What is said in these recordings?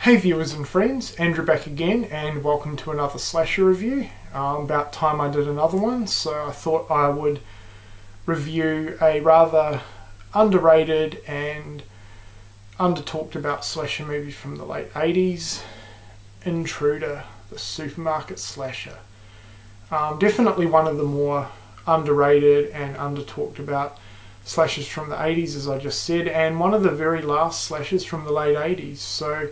Hey viewers and friends, Andrew back again and welcome to another slasher review. About time I did another one, so I thought I would review a rather underrated and under-talked about slasher movie from the late 80s, Intruder, the supermarket slasher. Definitely one of the more underrated and under-talked about slashers from the 80s, as I just said, and one of the very last slashers from the late 80s. So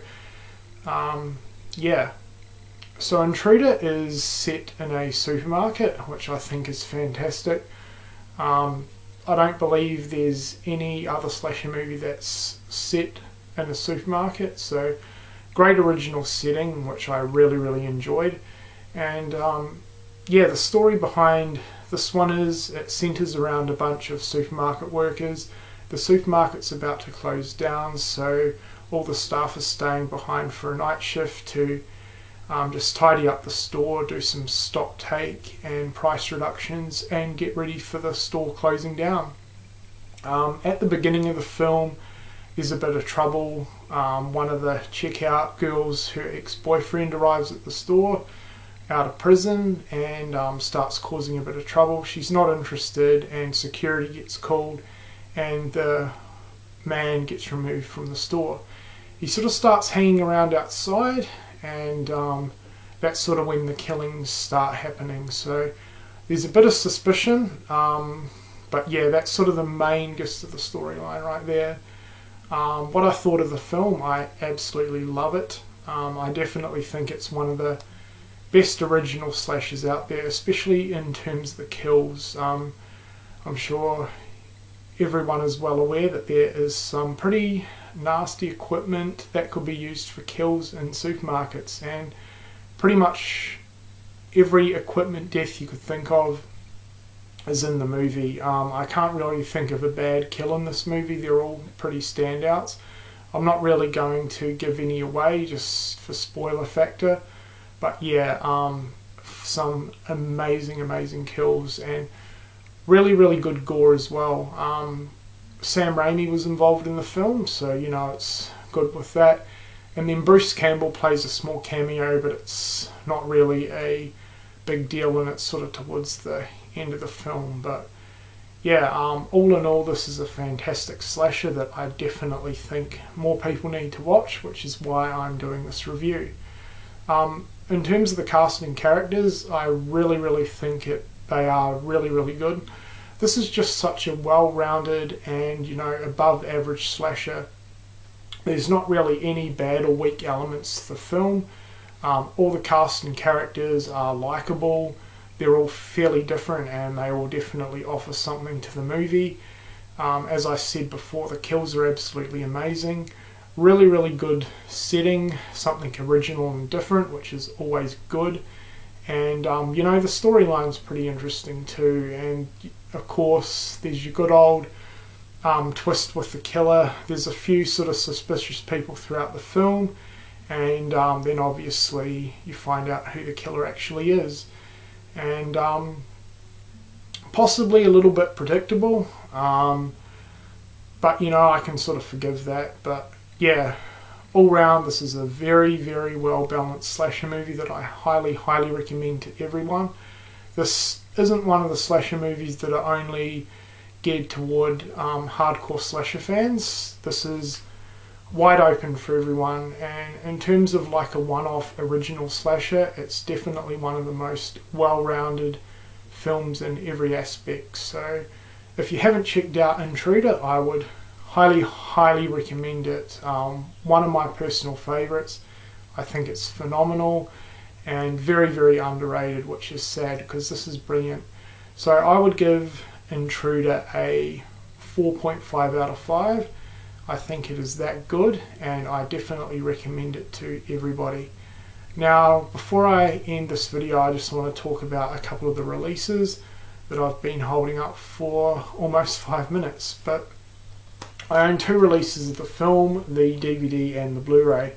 Intruder is set in a supermarket, which I think is fantastic. I don't believe there's any other slasher movie that's set in a supermarket, so great original setting, which I really enjoyed. And the story behind this one is it centres around a bunch of supermarket workers. The supermarket's about to close down, so all the staff are staying behind for a night shift to just tidy up the store, do some stock take and price reductions, and get ready for the store closing down. At the beginning of the film, there's a bit of trouble. One of the checkout girls, her ex-boyfriend, arrives at the store out of prison and starts causing a bit of trouble. She's not interested, and security gets called, and the man gets removed from the store. He sort of starts hanging around outside, and that's sort of when the killings start happening. So there's a bit of suspicion, but yeah, that's sort of the main gist of the storyline right there. What I thought of the film, I absolutely love it. I definitely think it's one of the best original slashers out there, especially in terms of the kills. I'm sure everyone is well aware that there is some pretty nasty equipment that could be used for kills in supermarkets, and pretty much every equipment death you could think of is in the movie. I can't really think of a bad kill in this movie. They're all pretty standouts. I'm not really going to give any away just for spoiler factor, but yeah, some amazing kills and really good gore as well. Sam Raimi was involved in the film, so you know it's good with that. And then Bruce Campbell plays a small cameo, but it's not really a big deal, and it's sort of towards the end of the film. But yeah, all in all, this is a fantastic slasher that I definitely think more people need to watch, which is why I'm doing this review. In terms of the cast and characters, I really think they are really good. This is just such a well-rounded and, you know, above average slasher. There's not really any bad or weak elements to the film. All the cast and characters are likable. They're all fairly different, and they all definitely offer something to the movie. As I said before, the kills are absolutely amazing. Really good setting, something original and different, which is always good. And you know, the storyline's pretty interesting too, and of course there's your good old twist with the killer. There's a few sort of suspicious people throughout the film, and then obviously you find out who the killer actually is. And possibly a little bit predictable, but you know, I can sort of forgive that. But yeah, all round, this is a very well balanced slasher movie that I highly recommend to everyone. This isn't one of the slasher movies that are only geared toward hardcore slasher fans. This is wide open for everyone, and in terms of like a one-off original slasher, it's definitely one of the most well-rounded films in every aspect. So if you haven't checked out Intruder, I would highly recommend it. One of my personal favourites. I think it's phenomenal and very underrated, which is sad because this is brilliant. So I would give Intruder a 4.5 out of 5. I think it is that good, and I definitely recommend it to everybody. Now, before I end this video, I just want to talk about a couple of the releases that I've been holding up for almost 5 minutes. But I own 2 releases of the film, the DVD and the Blu-ray.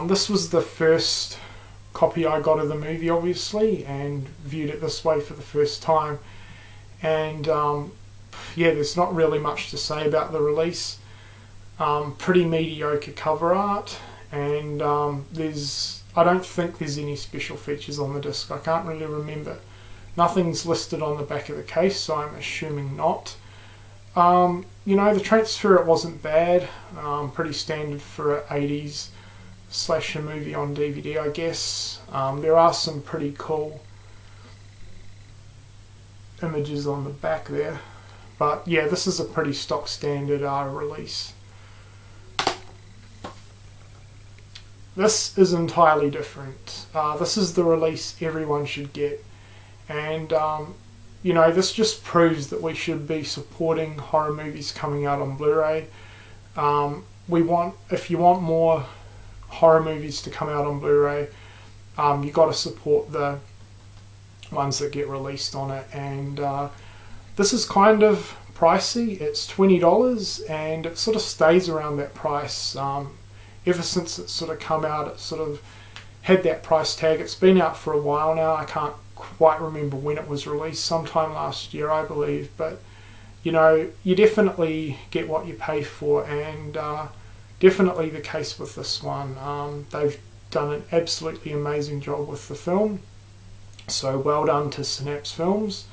This was the first copy I got of the movie, obviously, and viewed it this way for the first time. And yeah, there's not really much to say about the release. Pretty mediocre cover art, and I don't think there's any special features on the disc. I can't really remember. Nothing's listed on the back of the case, so I'm assuming not. You know, the transfer, it wasn't bad. Pretty standard for an 80s slasher movie on DVD, I guess. There are some pretty cool images on the back there. But yeah, this is a pretty stock standard release. This is entirely different. This is the release everyone should get. And you know, this just proves that we should be supporting horror movies coming out on Blu-ray. If you want more horror movies to come out on Blu-ray, you got to support the ones that get released on it. And this is kind of pricey. It's $20, and it sort of stays around that price ever since it's sort of come out. It sort of had that price tag. It's been out for a while now. I can't quite remember when it was released, sometime last year I believe, but you know, you definitely get what you pay for, and definitely the case with this one. They've done an absolutely amazing job with the film, so well done to Synapse Films.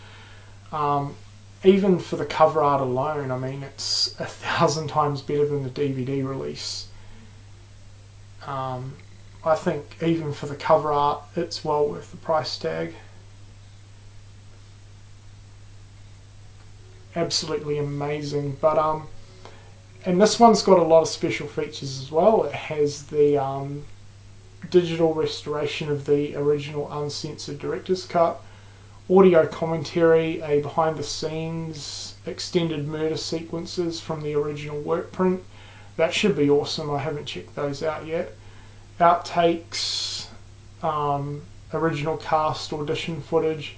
Even for the cover art alone, I mean, it's 1,000 times better than the DVD release. I think even for the cover art, it's well worth the price tag. Absolutely amazing. But and this one's got a lot of special features as well. It has the digital restoration of the original uncensored director's cut, audio commentary, a behind the scenes extended murder sequences from the original work print. That should be awesome. I haven't checked those out yet. Outtakes, original cast audition footage,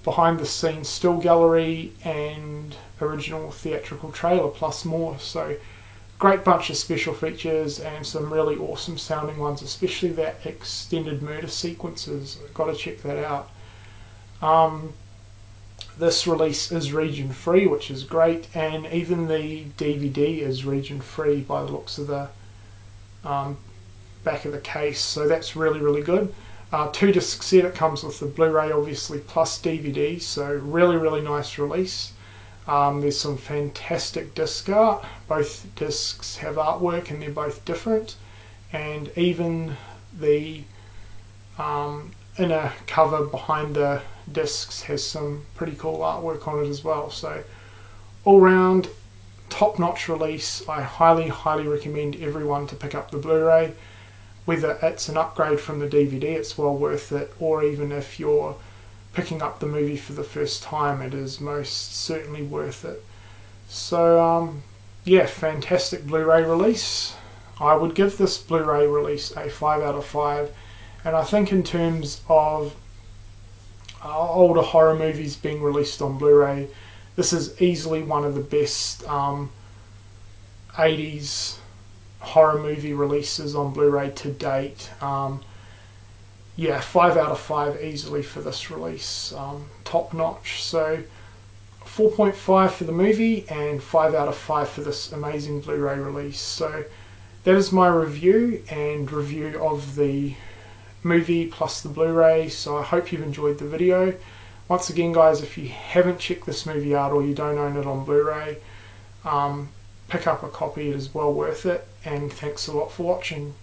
behind the scenes still gallery, and original theatrical trailer, plus more. So great bunch of special features and some really awesome sounding ones, especially that extended murder sequences. Got to check that out. This release is region free, which is great, and even the DVD is region free by the looks of the back of the case, so that's really, really good. 2-disc set, it comes with the Blu-ray obviously plus DVD, so really, really nice release. There's some fantastic disc art. Both discs have artwork and they're both different, and even the inner cover behind the discs has some pretty cool artwork on it as well. So all round top-notch release. I highly, highly recommend everyone to pick up the Blu-ray. Whether it's an upgrade from the DVD, it's well worth it, or even if you're picking up the movie for the first time, it is most certainly worth it. So yeah, fantastic Blu-ray release. I would give this Blu-ray release a 5 out of 5, and I think in terms of older horror movies being released on Blu-ray, this is easily one of the best 80s horror movie releases on Blu-ray to date. Yeah, 5 out of 5 easily for this release. Top notch. So 4.5 for the movie and 5 out of 5 for this amazing Blu-ray release. So that is my review of the movie plus the Blu-ray. So I hope you've enjoyed the video. Once again guys, if you haven't checked this movie out or you don't own it on Blu-ray, pick up a copy. It is well worth it, and thanks a lot for watching.